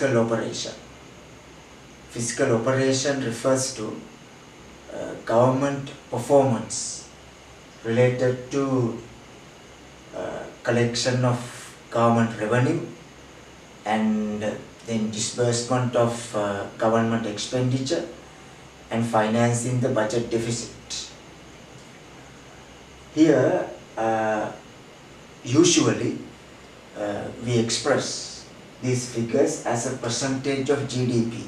fiscal operation. Fiscal operation refers to government performance related to collection of government revenue and then disbursement of government expenditure and financing the budget deficit. Here, usually we express these figures as a percentage of GDP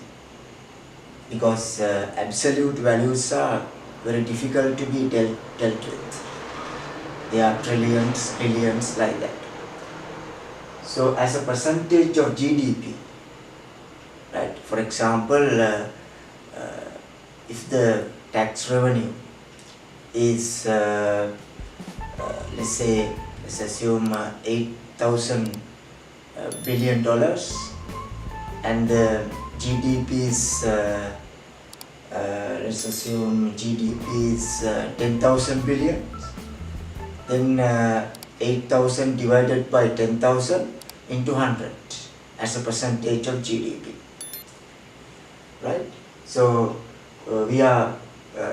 because absolute values are very difficult to be dealt with. They are trillions, billions, like that. So as a percentage of GDP, right? For example, if the tax revenue is let's assume $8,000 billion, and the GDP is let's assume GDP is 10,000 billion, then 8,000 divided by 10,000 into 100 as a percentage of GDP, right? So we are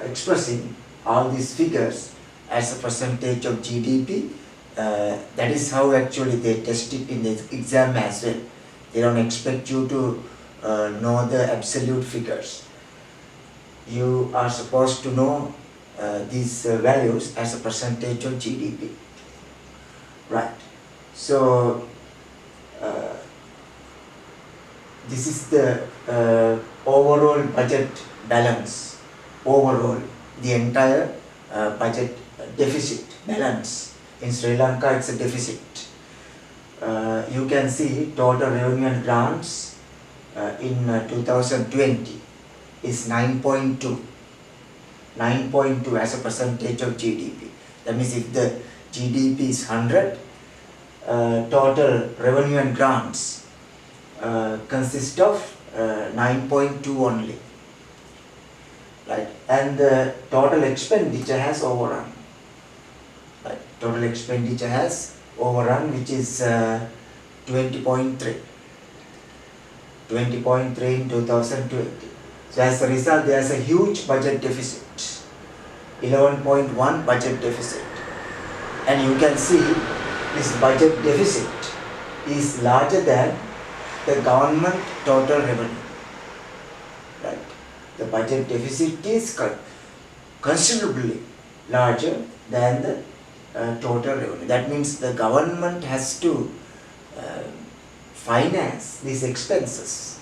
expressing all these figures as a percentage of GDP. That is how actually they test it in the exam as well. They don't expect you to know the absolute figures. You are supposed to know these values as a percentage of GDP, right? So this is the overall budget balance, overall the entire budget deficit balance. In Sri Lanka it's a deficit. You can see total revenue and grants in 2020 is 9.2 as a percentage of GDP. That means if the GDP is 100, total revenue and grants consist of 9.2 only, right? And the total expenditure has overrun, right? Total expenditure has overrun, which is 20.3 in 2020. So as a result, there is a huge budget deficit, 11.1 budget deficit. And you can see this budget deficit is larger than the government total revenue, right? The budget deficit is considerably larger than the total revenue. That means the government has to finance these expenses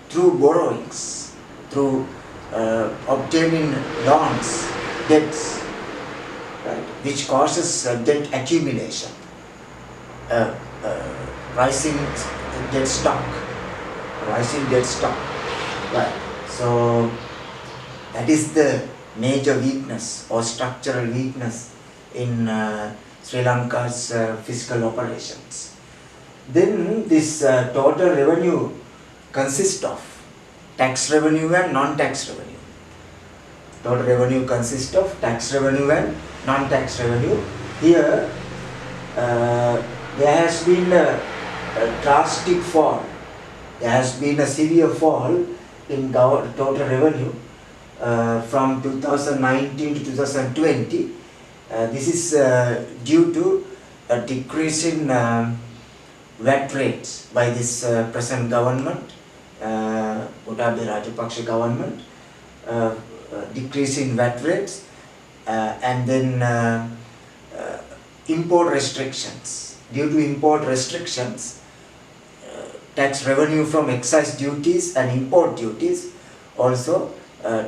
through borrowings, through obtaining loans, debts, right, which causes debt accumulation, rising debt stock, right? So that is the major weakness or structural weakness in Sri Lanka's fiscal operations. Then this total revenue consists of tax revenue and non-tax revenue. Total revenue consists of tax revenue and non-tax revenue. Here there has been a drastic fall. There has been a severe fall in total revenue from 2019 to 2020. This is due to a decrease in VAT rates by this present government, Gotabaya Rajapaksa government, decrease in VAT rates, and then import restrictions. Due to import restrictions, tax revenue from excise duties and import duties also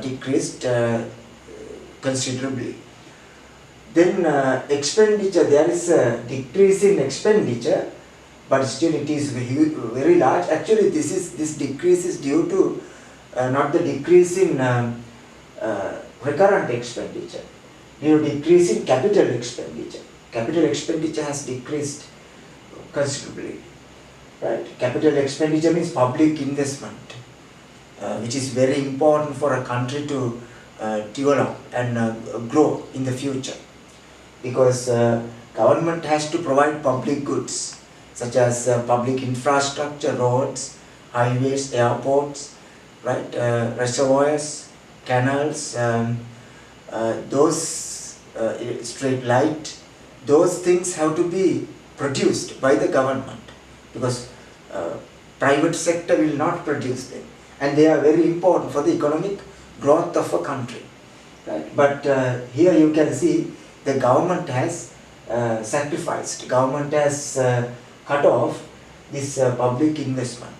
decreased considerably. Then expenditure, there is a decrease in expenditure, but still it is very large. Actually, this decrease is due to not the decrease in recurrent expenditure, due to decrease in capital expenditure. Capital expenditure has decreased considerably, right? Capital expenditure means public investment, which is very important for a country to develop and grow in the future, because government has to provide public goods such as public infrastructure, roads, highways, airports, right, reservoirs, canals, those street light, those things have to be produced by the government, because private sector will not produce them, and they are very important for the economic growth of a country, right? But here you can see the government has sacrificed, government has cut off this public investment.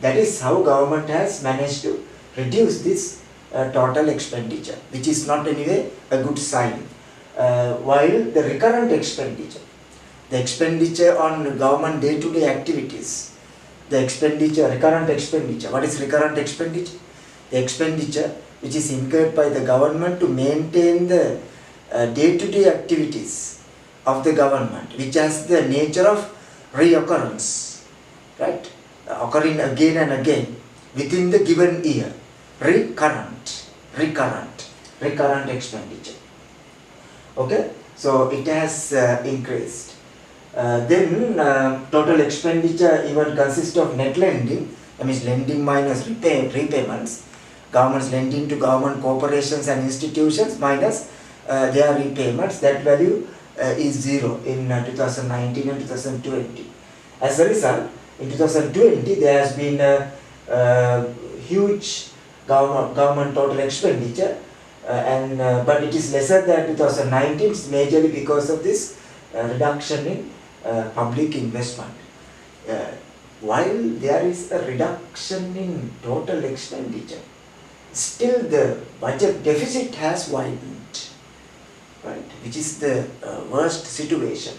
That is how government has managed to reduce this total expenditure, which is not anyway a good sign. While the recurrent expenditure, the expenditure on government day-to-day activities, the expenditure, recurrent expenditure. What is recurrent expenditure? The expenditure which is incurred by the government to maintain the day-to-day activities of the government, which has the nature of reoccurrence, right? Occurring again and again within the given year. Recurrent expenditure. Okay, so it has increased. Then total expenditure even consists of net lending, that means lending minus repayments, government's lending to government corporations and institutions minus their repayments. That value is zero in 2019 and 2020. As a result, in 2020 there has been a huge government total expenditure, but it is lesser than 2019, majorly because of this reduction in public investment. While there is a reduction in total expenditure, still the budget deficit has widened, right? Which is the worst situation.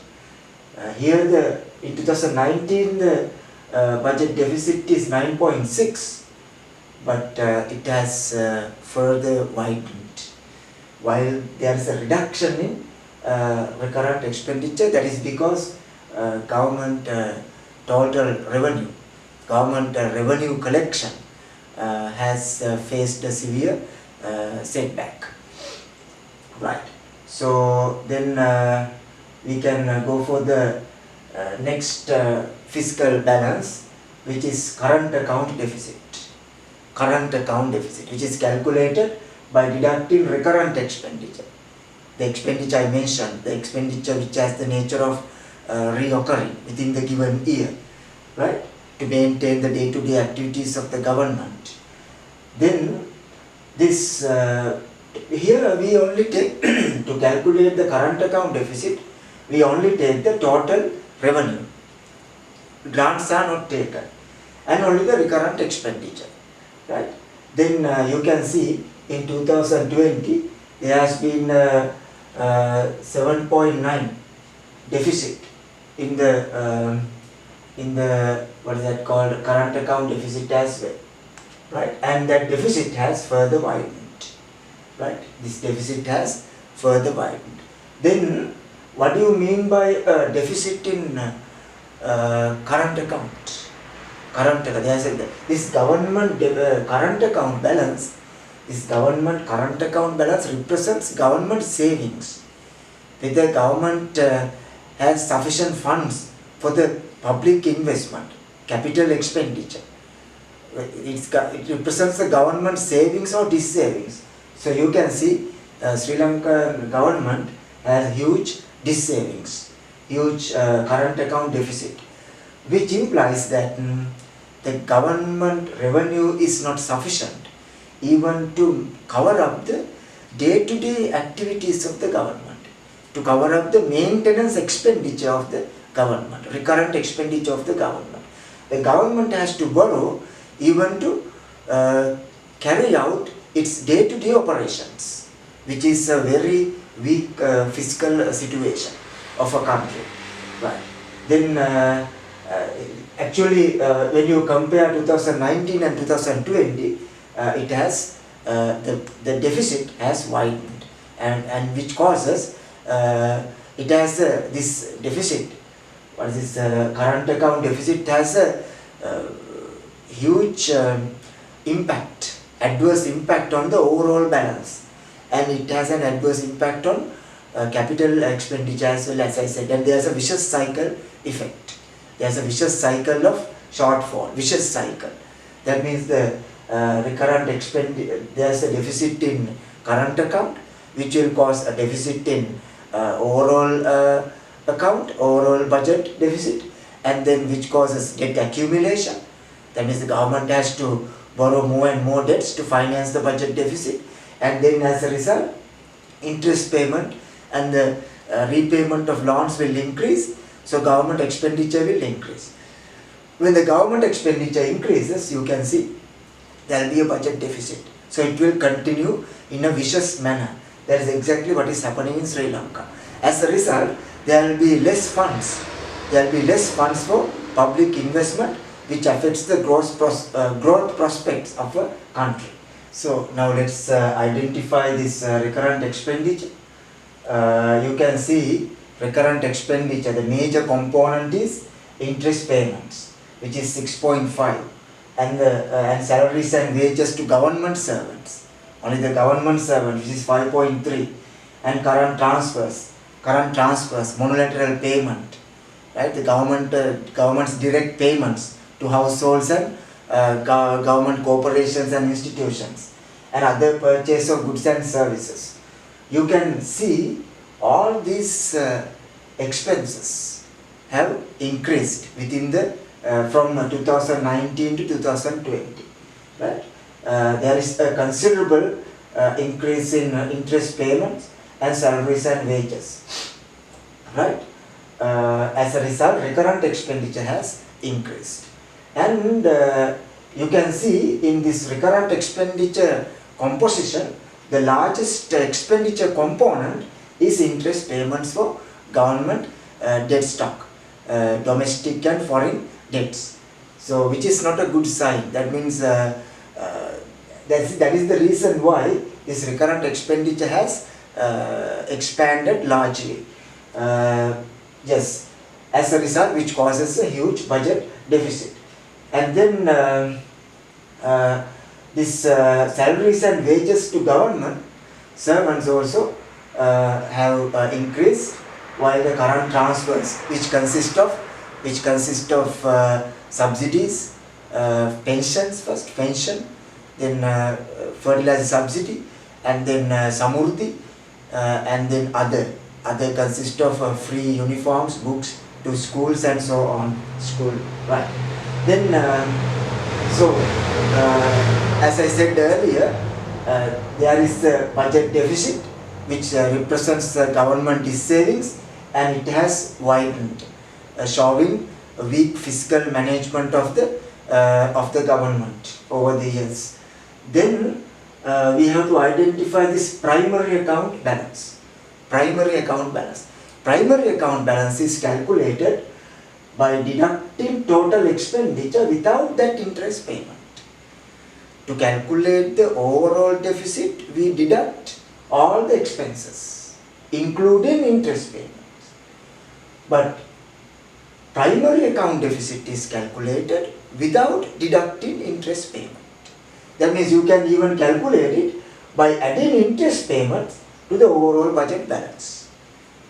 Here in 2019 the budget deficit is 9.6, but it has further widened. While there is a reduction in recurrent expenditure, that is because government total revenue, government revenue collection has faced a severe setback, right? So then we can go for the next fiscal balance, which is current account deficit. Current account deficit, which is calculated by deducting recurrent expenditure. The expenditure I mentioned, the expenditure which has the nature of reoccurring within the given year, right, to maintain the day-to-day activities of the government. Then this here we only take to calculate the current account deficit, we only take the total revenue. Grants are not taken, and only the recurrent expenditure, right? Then you can see in 2020 there has been 7.9 deficit in the what is that called, current account deficit as well, right? And that deficit has further widened, right? This deficit has further widened. Then what do you mean by deficit in current account? Current account, this government current account balance, this government current account balance represents government savings. Whether government has sufficient funds for the public investment, capital expenditure. It represents the government savings or dis-savings. So you can see Sri Lankan government has huge dis-savings, huge current account deficit, which implies that the government revenue is not sufficient even to cover up the day-to-day activities of the government, to cover up the maintenance expenditure of the government, recurrent expenditure of the government. The government has to borrow even to carry out its day-to-day operations, which is a very weak fiscal situation of a country, right? Then actually when you compare 2019 and 2020, it has the deficit has widened, and which causes it has this deficit. What is this current account deficit has a huge impact, adverse impact on the overall balance, and it has an adverse impact on capital expenditure as well, as I said, and there is a vicious cycle effect. There is a vicious cycle of shortfall, vicious cycle. That means the recurrent expenditure, there's a deficit in current account, which will cause a deficit in overall account, overall budget deficit, and then which causes debt accumulation. That means the government has to borrow more and more debts to finance the budget deficit, and then as a result, interest payment and the repayment of loans will increase, so government expenditure will increase. When the government expenditure increases, you can see there will be a budget deficit. So it will continue in a vicious manner. That is exactly what is happening in Sri Lanka. As a result, there will be less funds. There will be less funds for public investment, which affects the growth prospects of a country. So now let's identify this recurrent expenditure. You can see recurrent expenditure, the major component is interest payments, which is 6.5, and salaries and wages to government servants, only the government servant, which is 5.3, and current transfers, monolateral payment, right? The government's direct payments to households and government corporations and institutions, and other purchase of goods and services. You can see all these expenses have increased within the from 2019 to 2020, right? There is a considerable increase in interest payments and salaries and wages, right? As a result, recurrent expenditure has increased, and you can see in this recurrent expenditure composition, the largest expenditure component is interest payments for government debt stock, domestic and foreign debts. So which is not a good sign. That means that is the reason why this recurrent expenditure has expanded largely. Yes, as a result, which causes a huge budget deficit. And then this salaries and wages to government servants also have increased, while the current transfers, which consist of subsidies, pensions, first pension, then fertilizer subsidy, and then samurdhi, and then other consist of free uniforms, books to schools and so on, school, right? Then as I said earlier, there is a budget deficit which represents the government savings, and it has widened, showing a weak fiscal management of the government over the years. Then we have to identify this primary account balance. Primary account balance is calculated by deducting total expenditure without that interest payment. To calculate the overall deficit, we deduct all the expenses, including interest payments. But primary account deficit is calculated without deducting interest payment. That means you can even calculate it by adding interest payments to the overall budget balance,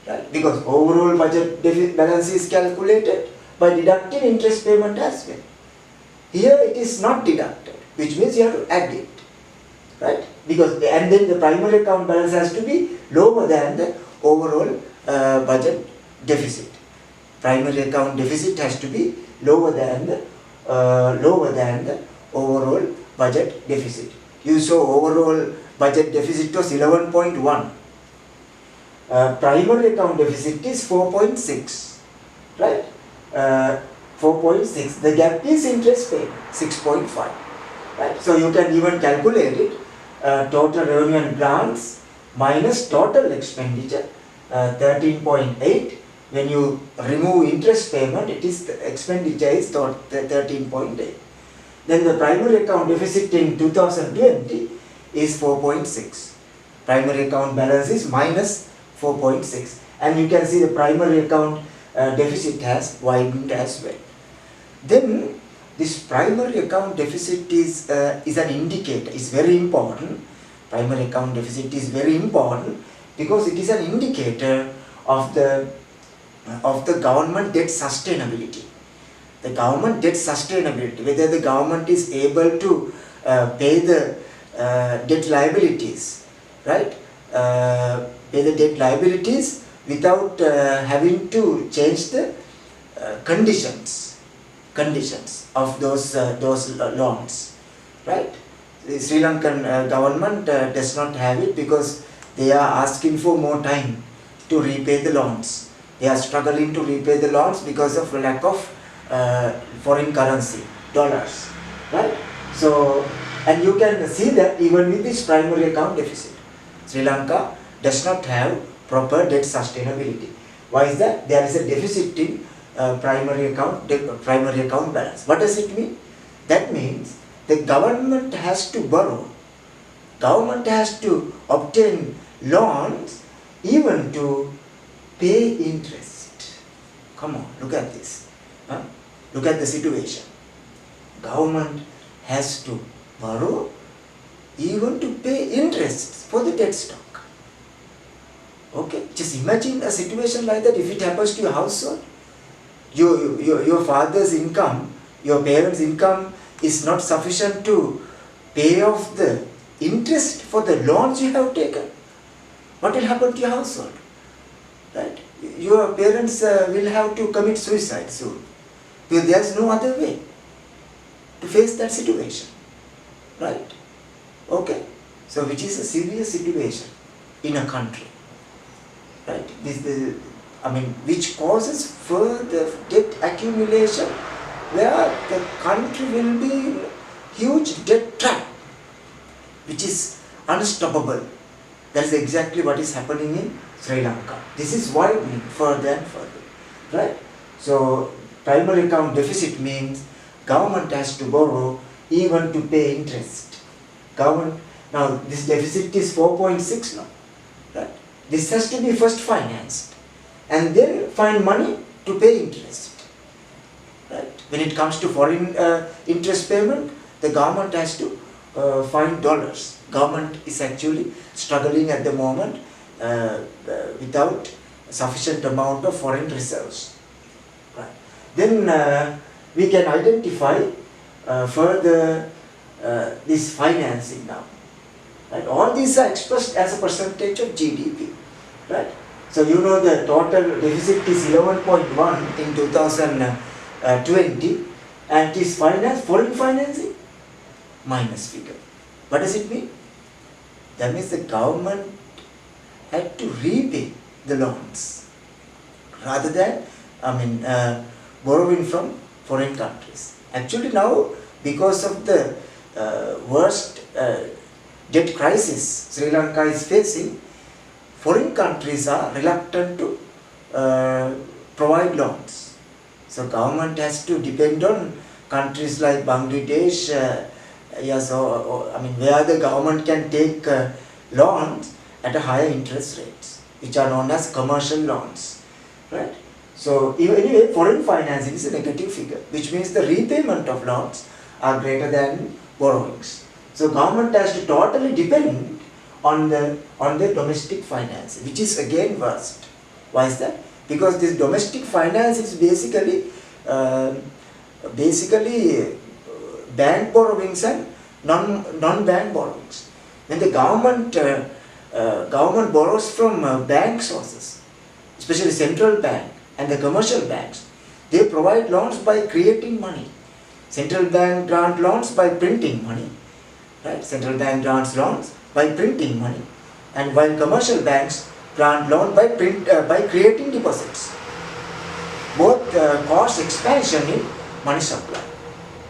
right? Because overall budget balance is calculated by deducting interest payment as well. Here it is not deducted, which means you have to add it, right? Because and then the primary account balance has to be lower than the overall budget deficit. Primary account deficit has to be lower than the overall budget deficit. You saw overall budget deficit was 11.1. Primary account deficit is 4.6, right? 4.6. The gap is interest paid, 6.5. Right? So you can even calculate it. Total revenue and grants minus total expenditure, 13.8. When you remove interest payment, it is the expenditure is 13.8. Then the primary account deficit in 2020 is 4.6. Primary account balance is minus 4.6, and you can see the primary account deficit has widened as well. Then this primary account deficit is an indicator. It's very important. Primary account deficit is very important because it is an indicator of the government debt sustainability. the government debt sustainability, whether the government is able to pay the debt liabilities, right? Pay the debt liabilities without having to change the conditions of those loans, right? The Sri Lankan government does not have it because they are asking for more time to repay the loans. They are struggling to repay the loans because of lack of foreign currency, dollars, right? So, and you can see that even with this primary account deficit, Sri Lanka does not have proper debt sustainability. Why is that? There is a deficit in primary account balance. What does it mean? That means the government has to borrow, government has to obtain loans even to pay interest. Come on, look at this. Look at the situation. Government has to borrow even to pay interest for the debt stock. Okay, just imagine a situation like that if it happens to your household. Your father's income, your parents' income is not sufficient to pay off the interest for the loans you have taken. What will happen to your household? Right? Your parents will have to commit suicide soon. Because there is no other way to face that situation. Right? Okay? So which is a serious situation in a country. Right? Which causes further debt accumulation where the country will be in huge debt trap, which is unstoppable. That is exactly what is happening in Sri Lanka. This is widening further and further, right? So, primary account deficit means government has to borrow even to pay interest. Now this deficit is 4.6 now, right? This has to be first financed and then find money to pay interest. Right? When it comes to foreign interest payment, the government has to find dollars. Government is actually struggling at the moment without sufficient amount of foreign reserves. Right? Then we can identify further this financing now. Right? All these are expressed as a percentage of GDP. Right? So you know the total deficit is 11.1 in 2020 and it is foreign financing minus figure. What does it mean? That means the government had to repay the loans rather than borrowing from foreign countries. Actually now, because of the worst debt crisis Sri Lanka is facing, foreign countries are reluctant to provide loans. So government has to depend on countries like Bangladesh, where the government can take loans at a higher interest rates, which are known as commercial loans, right? So anyway, foreign financing is a negative figure, which means the repayment of loans are greater than borrowings. So government has to totally depend on the domestic finance, which is again worst. Why is that? Because this domestic finance is basically bank borrowings and non-bank borrowings. When the government borrows from bank sources, especially central bank and the commercial banks, they provide loans by creating money. Central bank grant loans by printing money, right? Central bank grants loans by printing money, and while commercial banks grant loan by creating deposits. Both cause expansion in money supply.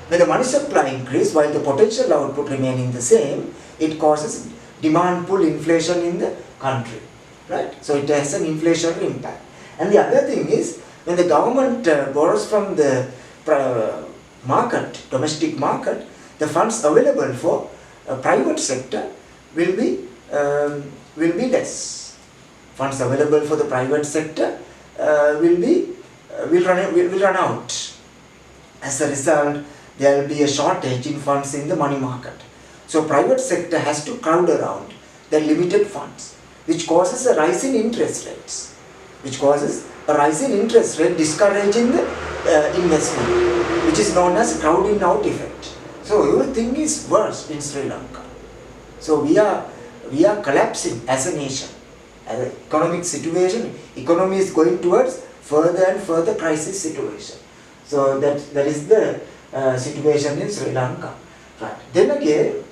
When the money supply increases while the potential output remaining the same, it causes demand pull inflation in the country, right? So it has an inflationary impact. And the other thing is, when the government borrows from the domestic market, the funds available for private sector will be less. Funds available for the private sector will run out. As a result, there will be a shortage in funds in the money market. So private sector has to crowd around the limited funds, which causes a rise in interest rates. which causes a rise in interest rate, discouraging the investment, which is known as crowding out effect. So everything is worse in Sri Lanka. So we are collapsing as a nation. As an economic situation, economy is going towards further and further crisis situation. So that is the situation in Sri Lanka. Right. Then again,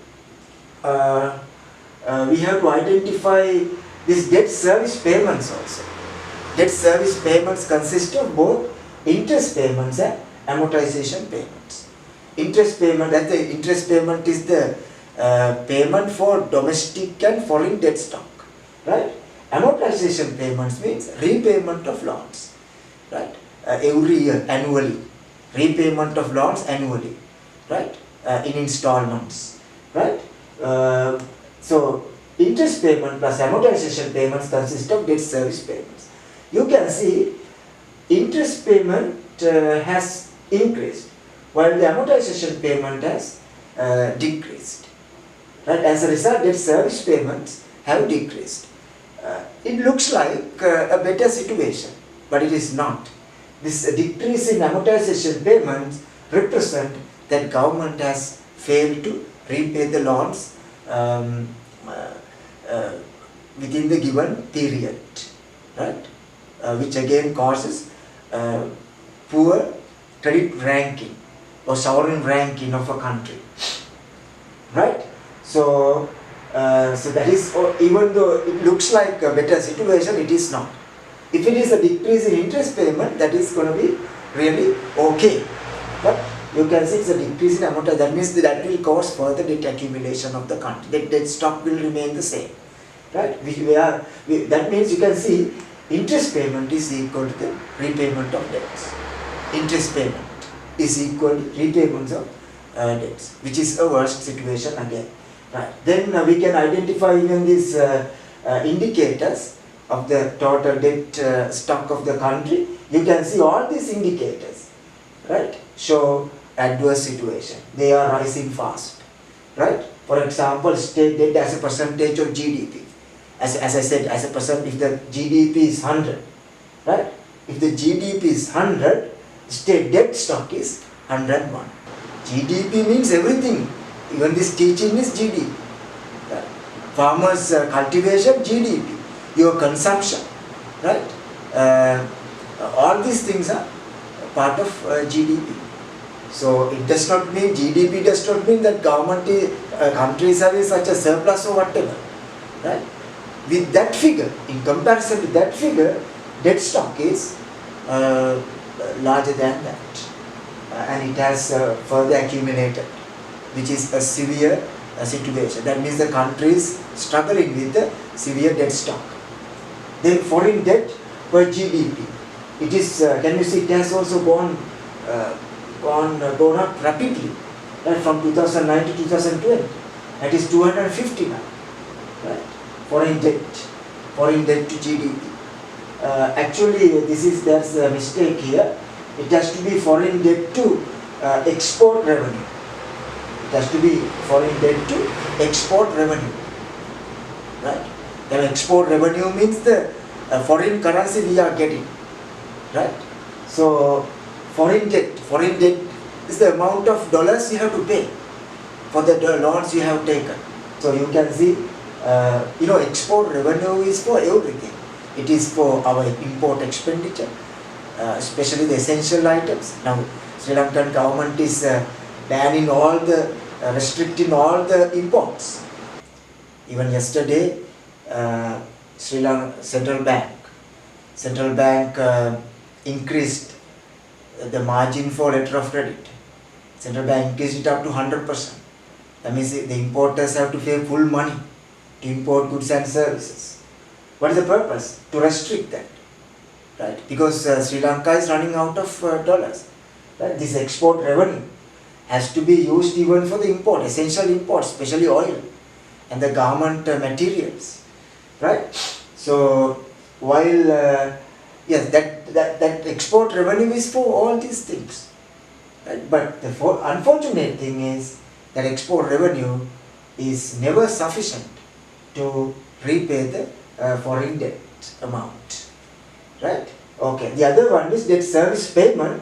we have to identify this debt service payments also. Debt service payments consist of both interest payments and amortization payments. Interest payment is the payment for domestic and foreign debt stock, right? Amortization payments means repayment of loans, right? Every year, annually, repayment of loans annually, right? In installments, right? So interest payment plus amortization payments consist of debt service payments. You can see interest payment has increased while the amortization payment has decreased. Right? As a result, debt service payments have decreased. It looks like a better situation, but it is not. This decrease in amortization payments represent that government has failed to repay the loans within the given period, right? Which again causes poor credit ranking or sovereign ranking of a country, right? So that is, even though it looks like a better situation, it is not. If it is a decrease in interest payment, that is going to be really okay. But you can see it's a decrease in amortization. That means that will cause further debt accumulation of the country. The debt stock will remain the same, right? That means you can see interest payment is equal to the repayment of debts. Interest payment is equal to repayments of debts, which is a worst situation again. Right. Then we can identify even these indicators of the total debt stock of the country. You can see all these indicators, right, show adverse situation. They are rising fast, right? For example, state debt as a percentage of GDP. As I said, as a percent, if the GDP is 100, right? If the GDP is 100, state debt stock is 101. GDP means everything. Even this teaching is GDP. Farmers' cultivation, GDP. Your consumption, right? All these things are part of GDP. So it does not mean, GDP does not mean that country is having such a surplus or whatever, right? With that figure, in comparison to that figure, debt stock is larger than that, and it has further accumulated, which is a severe situation. That means the country is struggling with the severe debt stock. Then foreign debt per GDP, it is, can you see, it has also gone up rapidly, right, from 2009 to 2020. That is 250 now, right? Foreign debt to GDP. Actually, there's a mistake here. It has to be foreign debt to export revenue. It has to be foreign debt to export revenue, right? The export revenue means the foreign currency we are getting, right? So foreign debt is the amount of dollars you have to pay for the loans you have taken. So you can see, export revenue is for everything. It is for our import expenditure, especially the essential items. Now, Sri Lankan government is banning restricting all the imports. Even yesterday, Sri Lanka Central Bank increased the margin for letter of credit. Central Bank increased it up to 100%. That means the importers have to pay full money to import goods and services. What is the purpose? To restrict that, right? Because Sri Lanka is running out of dollars. Right? This export revenue has to be used even for the import, essential imports, especially oil and the garment materials, right? So while yes, that export revenue is for all these things, right? But the unfortunate thing is that export revenue is never sufficient to repay the foreign debt amount. right? Okay, the other one is debt service payment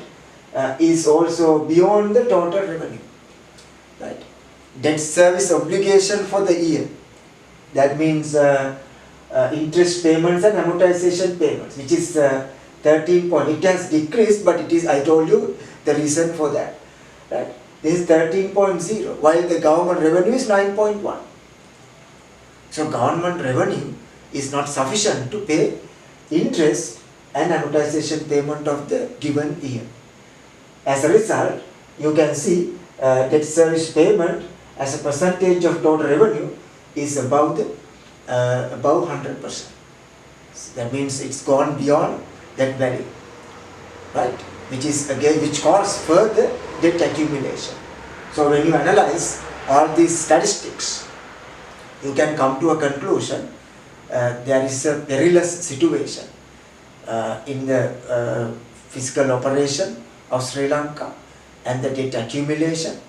is also beyond the total revenue, right? Debt service obligation for the year, that means interest payments and amortization payments, which is 13 point. It has decreased, but it is, I told you the reason for that, right? This is 13.0, while the government revenue is 9.1. So government revenue is not sufficient to pay interest and amortization payment of the given year. As a result, you can see debt service payment as a percentage of total revenue is above 100%. That means it's gone beyond that value, right? Which causes further debt accumulation. So when you analyze all these statistics, you can come to a conclusion there is a perilous situation in the fiscal operation of Sri Lanka, and the debt accumulation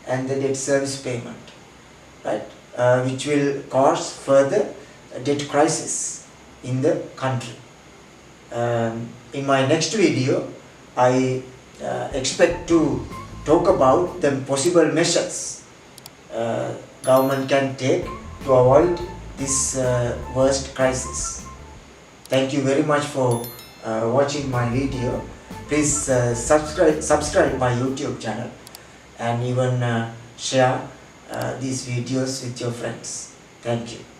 and the debt service payment, right? Which will cause further debt crisis in the country. In my next video, I expect to talk about the possible measures government can take to avoid this worst crisis. Thank you very much for watching my video. Please subscribe my YouTube channel, and even share these videos with your friends. Thank you.